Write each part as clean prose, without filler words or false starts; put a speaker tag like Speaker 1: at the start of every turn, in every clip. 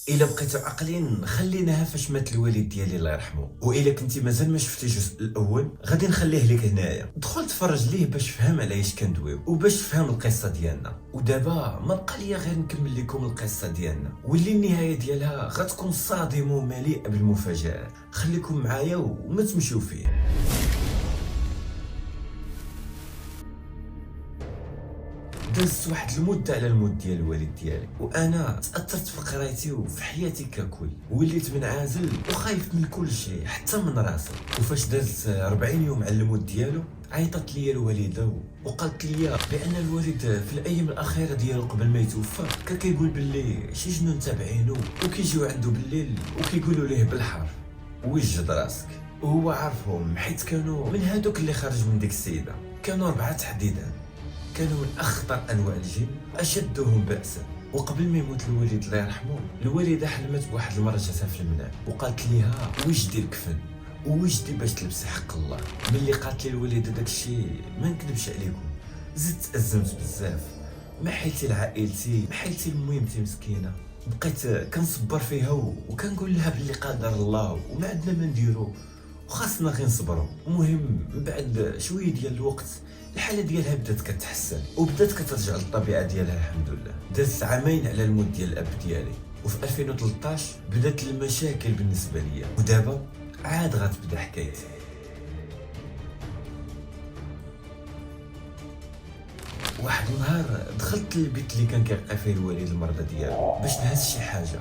Speaker 1: الا بقيتو عاقلين خليناها فاش مات الوالد ديالي الله يرحمه، والا كنتي مازال ما شفتي الجزء الاول غادي نخليه لك هنايا، دخل تفرج ليه باش فهم علاش كندويو وباش تفهم القصه ديالنا. ودابا ما بقى ليا غير نكمل لكم القصه ديالنا، واللي النهايه ديالها غتكون صادمه ومليئه بالمفاجآت. خليكم معايا وما تمشيو فيه. دازت واحد المده على الموت ديال الوالد ديالي، وانا تاثرت في قرايتي وفي حياتي ككل، وليت منعزل وخايف من كل شيء حتى من راسي. وفاش دازت 40 يوم على الموت ديالو عيطت لي الوالده وقالت لي بان الوالد في الايام الاخيره ديالو قبل ما يتوفى كان كيقول باللي شي جنون تابعينو وكيجيو عنده بالليل وكيقولوا ليه بالحرف وجد راسك. وهو عارفهم حيت كانوا من هادوك اللي خرج من ديك السيده، كانوا 4 تحديدا، كانوا من اخطر انواع الجن اشدهم باسا. وقبل ما يموت الوالد الله يرحمه، الوالده حلمت بواحد المره جاتها في المنام وقالت ليها وجدي الكفن ووجدي باش تلبسي حق الله. ملي قالت لي الوالده داكشي ما نكذبش عليكم زدت تأزمت بزاف، ما حيلتي لعائلتي ما حيلتي لميمتي مسكينه. بقيت كنصبر فيها وكنقول لها باللي قادر الله وما عندنا ما نديرو وخاصنا غير نصبروا. المهم من بعد شويه ديال الوقت الحاله ديالها بدات كتحسن وبدات كترجع للطبيعه ديالها الحمد لله. دازت عامين على الموت ديال الاب ديالي، وفي 2013 بدات المشاكل بالنسبه ليا، ودابا عاد غتبدا حكايتي. واحد النهار دخلت للبيت اللي كان كيلقى فيه الوالد المرضى ديالو باش نهز شي حاجه،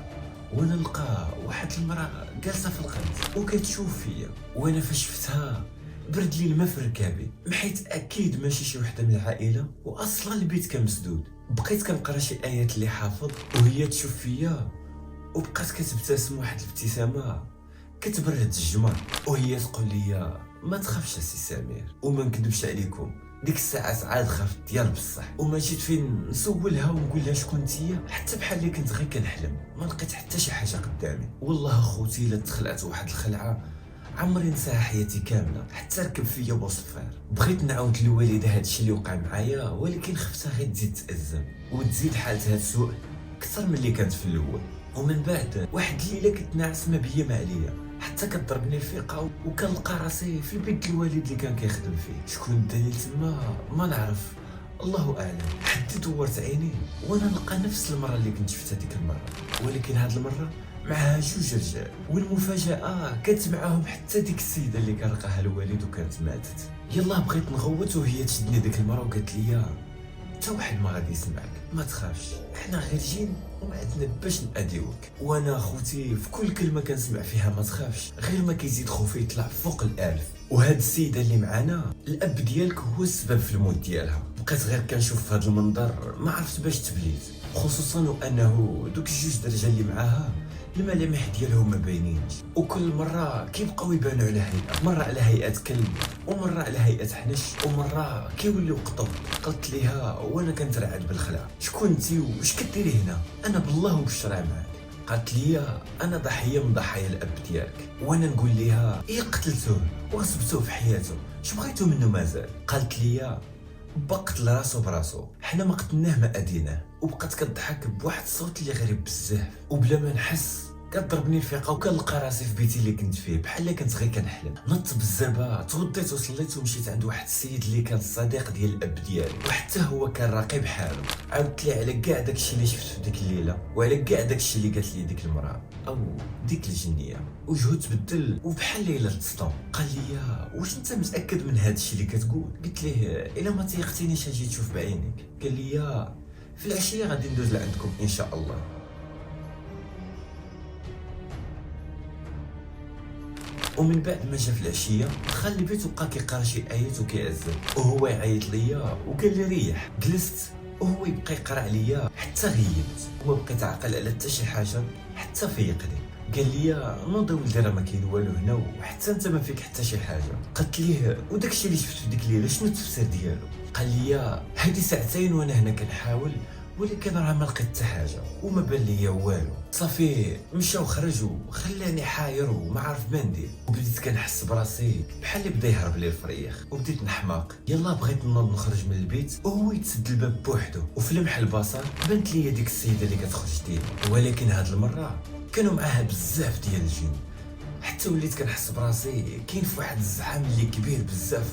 Speaker 1: وانا نلقى واحد المراه جالسه في القنت وكتشوف فيا، وانا فاش شفتها برد لي الماء في ركابي، حيت اكيد ماشي شي وحده من العائله، واصلا البيت كان مسدود. بقيت كنقرا شي ايات اللي حافظ وهي تشوف فيا، وبقات كتبتسم واحد الابتسامه كتبرد الجمر، وهي تقول لي ما تخافش سي سمير. وما نكذبش عليكم ديك الساعات عاد خفت ديال بصح، وما جيت فين نسولها ونقول لها شكون نتيا، حتى بحال اللي كنت غير كنحلم ما لقيت حتى شي حاجه قدامي. والله اخوتي الا تخلعت واحد الخلعه عمري نساها حياتي كامله، حتى ركب فيا بوصفار. بغيت نعاود للوالده هادشي اللي وقع معايا، ولكن خفتها غير تزيد تأزم وتزيد حالتها تسوء اكثر من اللي كانت في الاول. ومن بعد واحد الليله كنت ناعس ما بيا ما عليا، حتى كضربني الفيقه وكنلقى راسي في البيت الوالد اللي كان كيخدم فيه. شكون الدليل تما ما نعرف، الله اعلم. حتى دورت عيني وانا نلقى نفس المره اللي كنت شفتها ديك المره، ولكن هاد المره معها 2 رجال، والمفاجاه كانت معاهم حتى ديك السيده اللي كان لقاها الوالد وكانت ماتت. يلا بغيت نغوت وهي تشدني ديك المره وقالت لي حتى واحد ما غادي يسمعك، ما تخافش، حنا غير جين وما عندنا باش نأذيوك. وانا اخوتي في كل كلمه كنسمع فيها ما تخافش غير ما كيزيد خوفي يطلع فوق ال1000. وهاد السيده اللي معانا الاب ديالك هو السبب في الموت ديالها. بقيت غير كنشوف هاد المنظر ما عرفت باش تبليت، خصوصا وانه دوك 2 درجه اللي معاها الملامح ديالهم ما باينينش، وكل مره كيبقاو يبانوا على هيئه، مره على هيئه كلب ومره على هيئه حنش ومره كيوليو قطب. قلت ليها وانا كنترعد بالخلع شكون انتي واش كديري هنا؟ انا بالله وبالشرع معاك. قالت لي انا ضحيه من ضحايا الاب ديالك. وانا نقول ليها قتلتوه وغصبتوه في حياته، اش بغيتو منه مازال؟ قالت لي بقتل راسو براسو، حنا ما قتلناه ما اديناه. وبقات كضحك بواحد الصوت اللي غريب بزاف، وبلا ما نحس كضربني الفيقه وكنلقى راسي في بيتي اللي كنت فيه بحال اللي كنت غير كنحلم. نطت بالزربه، توضيت وصليت ومشيت عند واحد السيد اللي كان الصديق ديال الاب ديالي، وحتى هو كان راقي بحاله. عاودت ليه على كاع داكشي اللي شفت في ديك الليله وعلى كاع داكشي اللي قالت لي ديك المراه او ديك الجنيه. وجهو تبدل وبحال ليله تصدم. قال لي واش انت متاكد من هادشي اللي كتقول؟ قلت ليه الا ما تيقتنيش اجي تشوف بعينيك. قال لي في العشيه غادي ندوز لعندكم ان شاء الله. ومن بعد ما جا في العشيه دخل البيت وبقى كيقرا شي ايات وكيعزل، وهو يعيط ليا وقال لي ريح. جلست وهو يبقى يقرا عليا حتى غيبت، وما بقيت عاقل على حتى شي حاجه حتى فيقني. قال لي نوضي ولدي راه ما كاين والو هنا وحتى انت ما فيك حتى شي حاجه. قلت ليه وداكشي اللي شفت في ديك الليله شنو التفسير ديالو؟ قال لي هادي ساعتين وانا هنا كنحاول ولكن راه ما لقيت حتى حاجه وما بان ليا والو. صافي مشى وخرج وخلاني حاير وما عارف ما ندير، وبديت كنحس براسي بحال اللي بدا يهرب لي الفريخ، وبديت نحماق. يلا بغيت نوض نخرج من البيت وهو يتسد الباب بوحدو، وفي لمح البصر بانت ليا ديك السيده اللي كتخرج ديما، ولكن هاد المره كانوا معاها بزاف ديال الجن. حتى وليت كنحس براسي كاين في واحد الزحام اللي كبير بزاف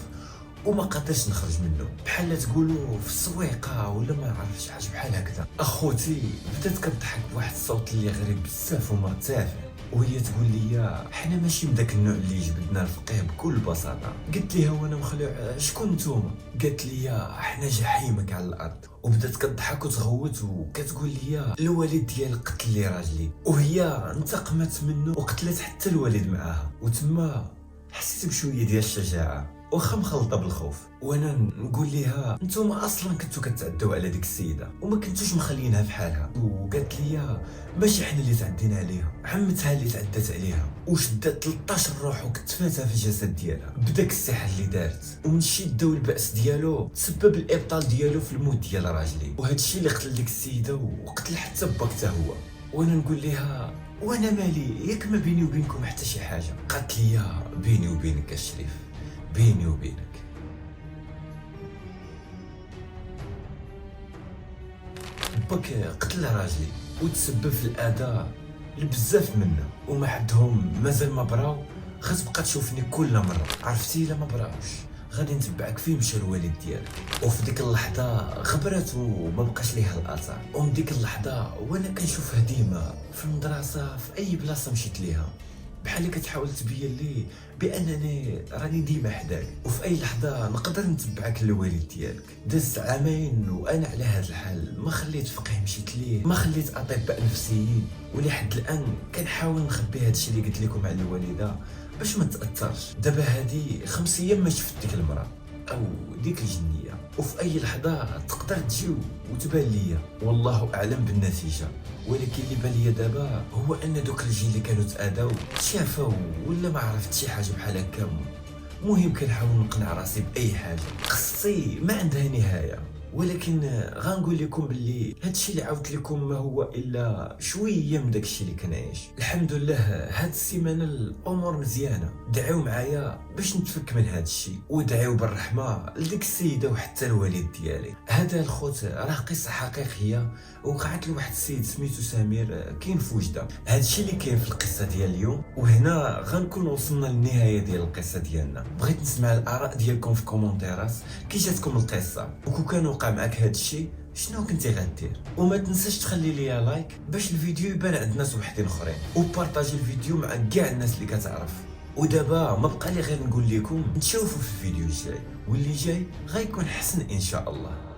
Speaker 1: وما قدرتش نخرج منه، بحال تقولوا في السويقه ولا ما عرفتش حاجه بحال هكذا. اخوتي بدات كتضحك بواحد الصوت اللي غريب بزاف ومرتفع، وهي تقول لي حنا ماشي من داك النوع اللي جبدنا الفقيه بكل بساطه. قلت ليها وانا مخلوع شكون نتوما؟ قالت لي حنا جحيمك على الارض، وبدات كتضحك وتغوت وكتقول لي الوالد ديال قتل لي راجلي، وهي انتقمت منه وقتلت حتى الوالد معاها. وتما حسيت بشويه ديال الشجاعه واخا مخلطه بالخوف، وانا نقول ليها نتوما اصلا كنتو كتعداو على ديك السيده وما كنتوش مخلينها بحالها. وقالت لي ماشي حنا اللي تعدينا عليها، عمتها اللي تعدات عليها وشدات 13 روح وكتفاتها في الجسد ديالها بداك السحر اللي دارت. ومن الشده والبأس ديالو تسبب الابطال ديالو في الموت ديال راجلي، وهذا الشيء اللي قتل ديك السيده وقتل حتى باك حتى هو. وانا نقول ليها وانا مالي، ياك ما بيني وبينكم حتى شي حاجه؟ قالت لي بيني وبينك الشريف، بيني وبينك باك قتل راجلي وتسبب في الاذى لبزاف منا، وما حدهم مازال ما براو. غتبقى تشوفني كل مره، عرفتي الا ما براوش غادي نتبعك فين مشى الوالد ديالك. وفي ديك اللحظه غبرت وما بقاش ليها الاثار. ومن ديك اللحظه وانا كنشوفها ديما في المدرسه في اي بلاصه مشيت ليها، بحال اللي كتحاول تبين لي بانني راني ديما حداك، وفي اي لحظه نقدر نتبعك للوالد ديالك. دازت عامين وانا على هذا الحال، ما خليت فقيه مشيت ليه، ما خليت اطباء نفسيين، ولحد الان كنحاول نخبي هذا الشيء اللي قلت لكم على الوالده باش ما تاثرش. دابا هذه 5 ايام ما شفت ديك المراه او ديك الجنيه، وفي اي لحظه تقدر تجي وتبان ليا، والله اعلم بالنتيجه. ولكن اللي بان ليا دابا هو ان دوك الرجال اللي كانوا تاذاو شافوا ولا ما عرفت شي حاجه بحال هكا. مهم كنحاول نقنع راسي باي حاجه، قصتي ما عندها نهايه. ولكن غنقول لكم باللي هادشي اللي عاودت لكم ما هو الا شويه من داكشي اللي كنعيش. الحمد لله هاد السيمانه الامور مزيانه، دعيو معايا باش نتفك من هادشي، ودعيو بالرحمه لديك السيده وحتى الوالد ديالي. هذا الخوت راه قصه حقيقيه وقعت لواحد السيد سميتو سمير كاين في وجده. هادشي اللي كاين في القصه ديال اليوم، وهنا غنكون وصلنا للنهايه ديال القصه ديالنا. بغيت نسمع الاراء ديالكم في كومونتيرات، كي جاتكم القصه، وكون كان وقع معك هادشي شنو كنتي غدير؟ وما تنساش تخلي ليا لايك باش الفيديو يبان عند ناس وحدين اخرين، وبارطاجي الفيديو مع كاع الناس اللي كتعرف. ودابا ما بقى لي غير نقول لكم نتشوفوا في الفيديو الجاي، واللي جاي غيكون حسن ان شاء الله.